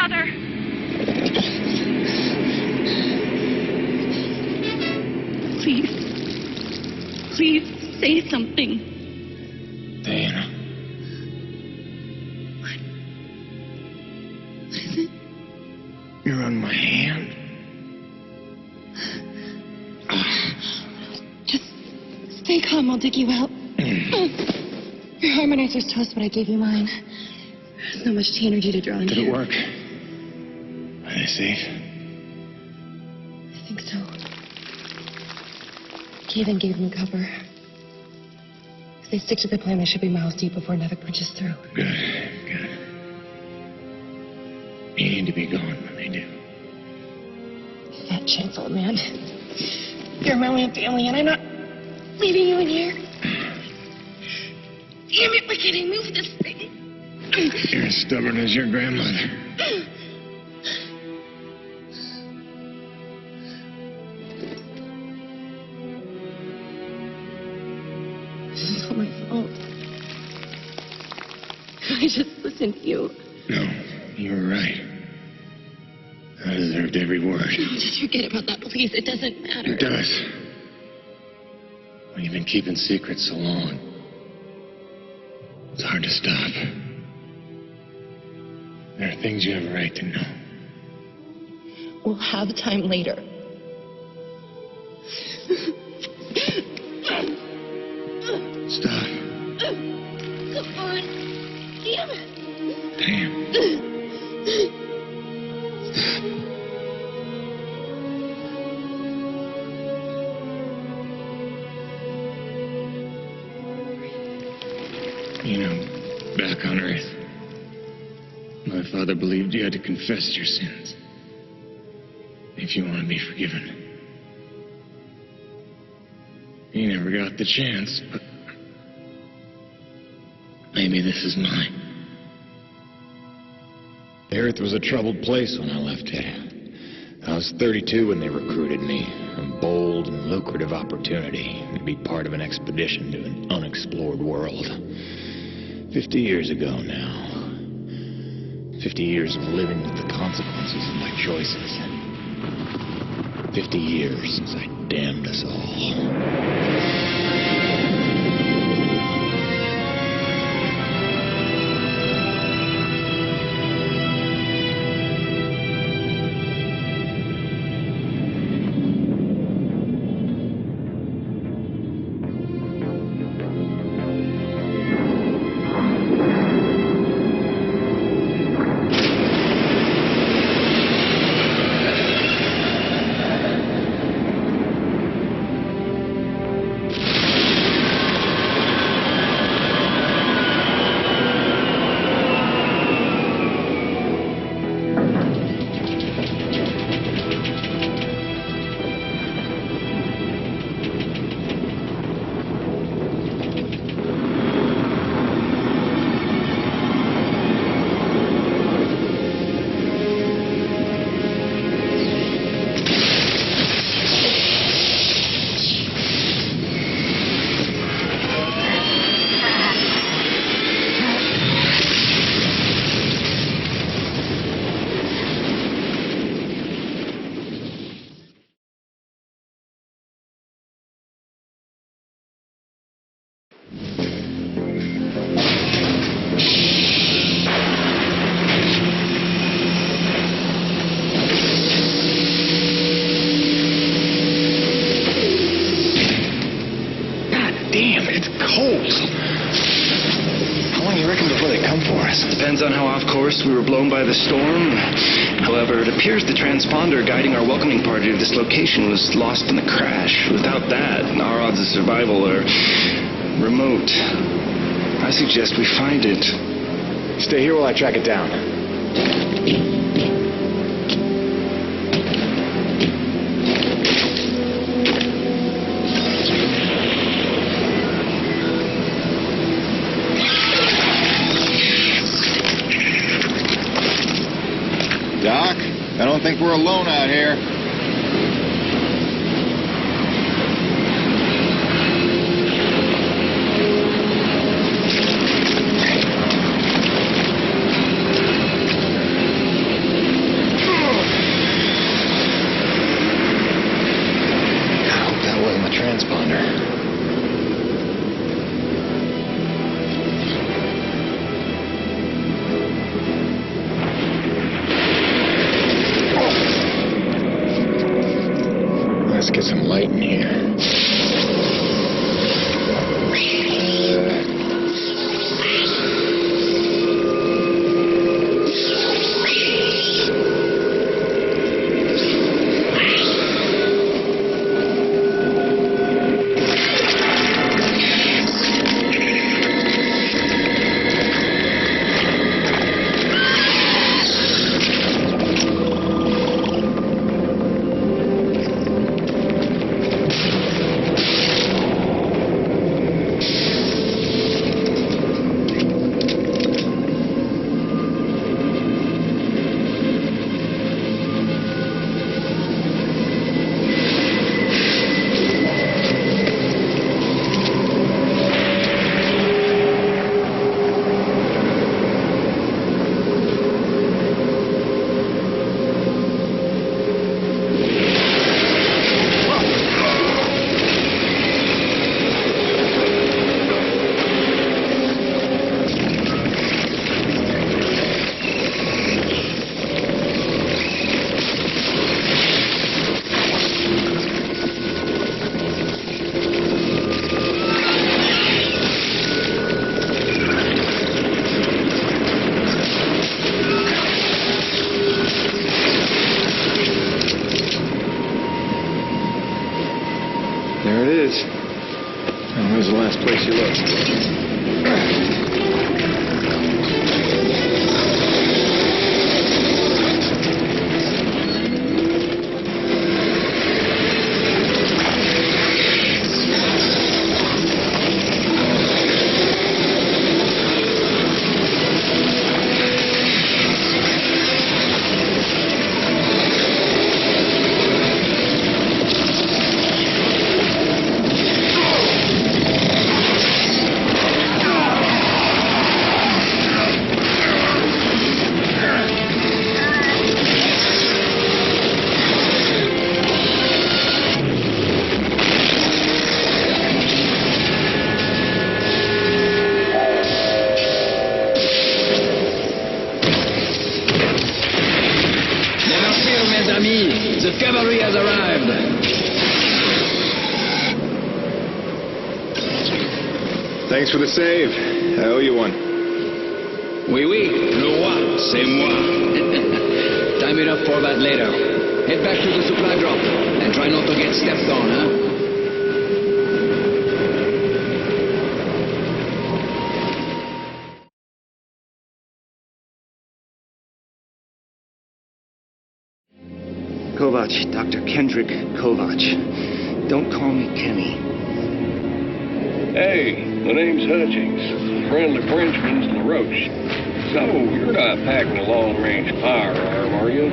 Father. Please say something. Diana. What is it? You're on my hand. Just stay calm. I'll dig you out. Your harmonizer's toast, but I gave you mine. There's not much energy to draw in Did here. it work? Are they safe? I think so. Kaven gave them cover. If they stick to the plan, they should be miles deep before Nevik punches through. Good. You need to be gone when they do. Fat shameful man. You're my only family, and I'm not leaving you in here. Damn it, why can't I move this thing? You're as stubborn as your grandmother. This is all my fault. I just listened to you. No, you were right. I deserved every word. No, just forget about that, please. It doesn't matter. It does. When you've been keeping secrets so long, it's hard to stop. There are things you have a right to know. We'll have time later. Stop. Come on. Damn it. Damn. You know, back on Earth, my father believed you had to confess your sins if you want to be forgiven. He never got the chance, but maybe this is mine. The Earth was a troubled place when I left it. I was 32 when they recruited me. A bold and lucrative opportunity to be part of an expedition to an unexplored world. 50 years ago now. 50 years of living with the consequences of my choices. 50 years since I damned us all. Damn, it's cold. How long do you reckon before they come for us? Depends on how off course we were blown by the storm. However, it appears the transponder guiding our welcoming party to this location was lost in the crash. Without that, our odds of survival are remote. I suggest we find it. Stay here while I track it down. Doc, I don't think we're alone out here. Let's get some light in here. There it is. And where's the last place you looked? The cavalry has arrived. Thanks for the save. I owe you one. Oui, oui, le roi, c'est moi. Time it up for that later. Head back to the supply drop and try not to get stepped on, huh? Kovac, Dr. Kendrick Kovac. Don't call me Kenny. Hey, my name's Hutchings. Friendly Frenchman's LaRoche. So, you're not packing a long-range firearm, are you?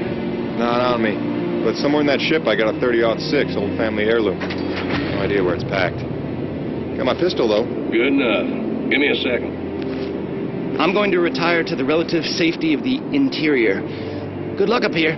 Not on me. But somewhere in that ship, I got a 30-06 old family heirloom. No idea where it's packed. Got my pistol, though. Good enough. Give me a second. I'm going to retire to the relative safety of the interior. Good luck up here.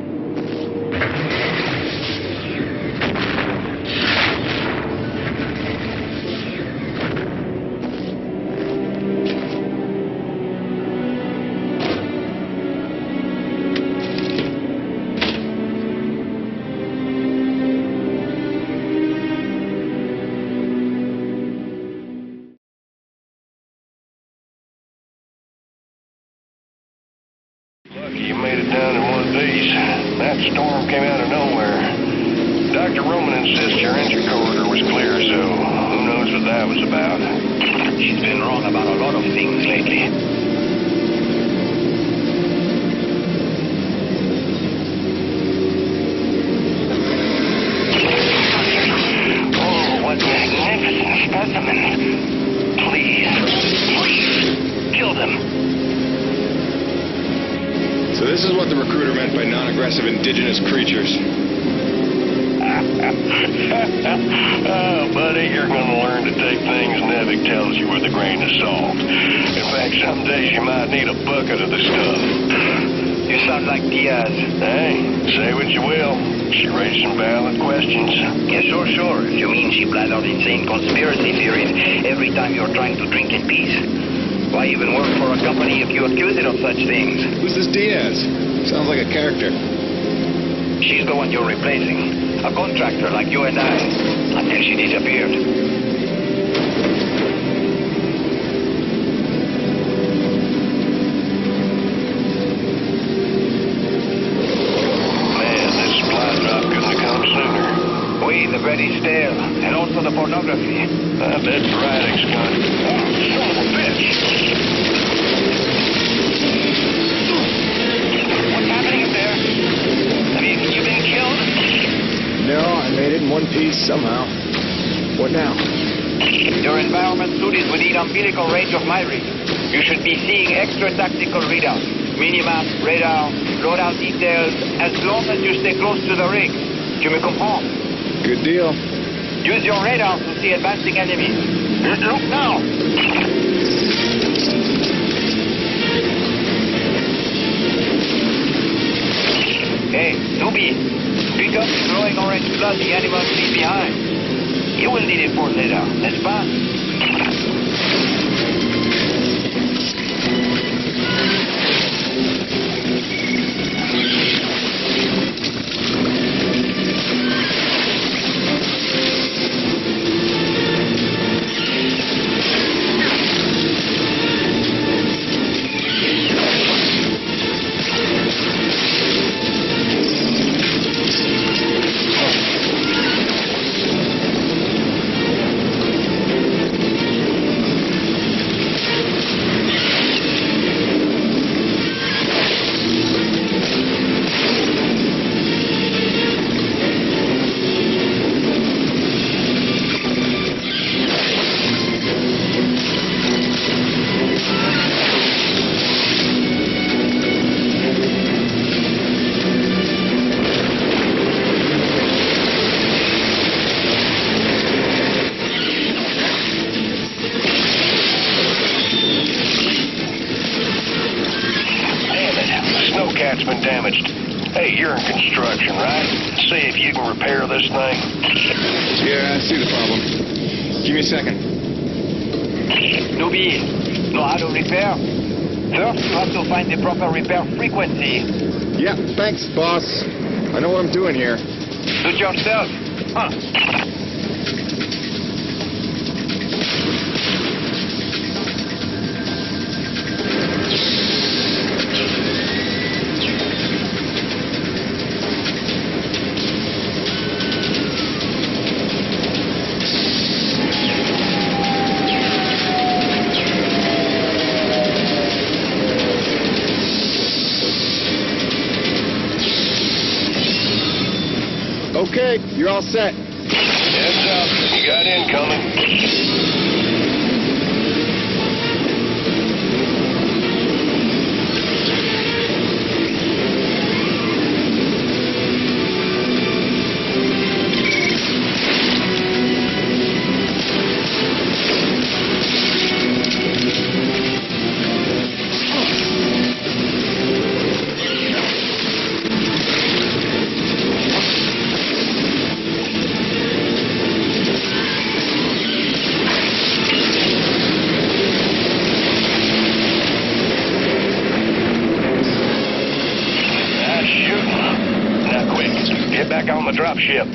Lucky you made it down in one of these. That storm came out of nowhere. Dr. Roman insists your entry corridor was clear, so who knows what that was about. She's been wrong about a lot of things lately. Oh, what magnificent specimens. Please, kill them. So this is what the recruiter meant by non-aggressive indigenous creatures. Oh, buddy, you're going to learn to take things Nevik tells you with a grain of salt. In fact, some days you might need a bucket of the stuff. You sound like Diaz. Hey, say what you will. She raised some valid questions. Yeah, sure. You mean she blats out insane conspiracy theories every time you're trying to drink in peace? Why even work for a company if you accuse it of such things? Who's this Diaz? Sounds like a character. She's the one you're replacing. A contractor like you and I. Until she disappeared. Man, this supply drop couldn't have come sooner. Oui, the bread is stale. And also the pornography. I bet Braddock's got it. Oh, son of a bitch! What's happening up there? Have you been killed? No, I made it in one piece somehow. What now? Your environment suit is within umbilical range of my rig. You should be seeing extra tactical readouts. Minimap, radar, loadout details, as long as you stay close to the rig. Tu me comprends? Good deal. Use your radar to see advancing enemies. Look now! Hey, newbie. Pick up the glowing orange blood the animals leave behind. You will need it for later, n'est-ce pas? Cat's been damaged. Hey, you're in construction, right? See if you can repair this thing. Yeah, I see the problem. Give me a second. Newbie, know how to repair? First, you have to find the proper repair frequency. Yeah, thanks, boss. I know what I'm doing here. Do it yourself. Huh. Okay, you're all set. Heads up. You got incoming. Back on the dropship.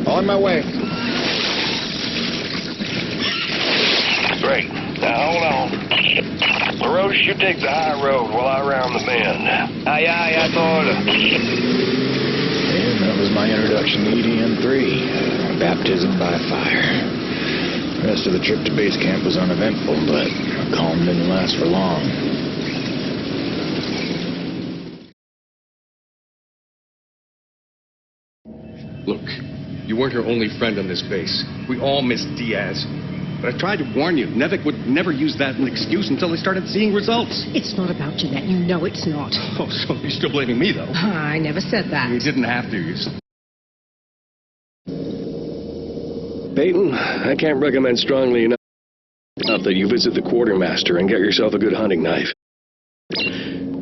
On my way. Great. Now hold on. LaRoche, you take the high road while I round the bend. Aye, aye, à tort. And that was my introduction to EDM-3, baptism by fire. The rest of the trip to base camp was uneventful, but calm didn't last for long. Look, you weren't her only friend on this base. We all miss Diaz. But I tried to warn you. Nevik would never use that as an excuse until they started seeing results. It's not about Jeanette. You know it's not. Oh, so you're still blaming me, though? I never said that. You didn't have to. Peyton, I can't recommend strongly enough that you visit the quartermaster and get yourself a good hunting knife.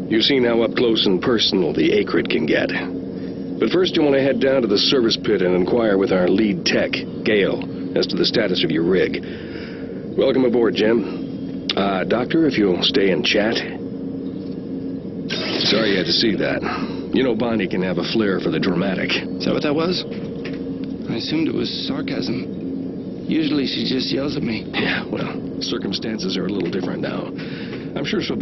You've seen how up close and personal the acrid can get. But first you want to head down to the service pit and inquire with our lead tech, Gale, as to the status of your rig. Welcome aboard, Jim. Doctor, if you'll stay and chat. Sorry you had to see that. You know Bonnie can have a flair for the dramatic. Is that what that was? I assumed it was sarcasm. Usually she just yells at me. Yeah, well, circumstances are a little different now. I'm sure she'll be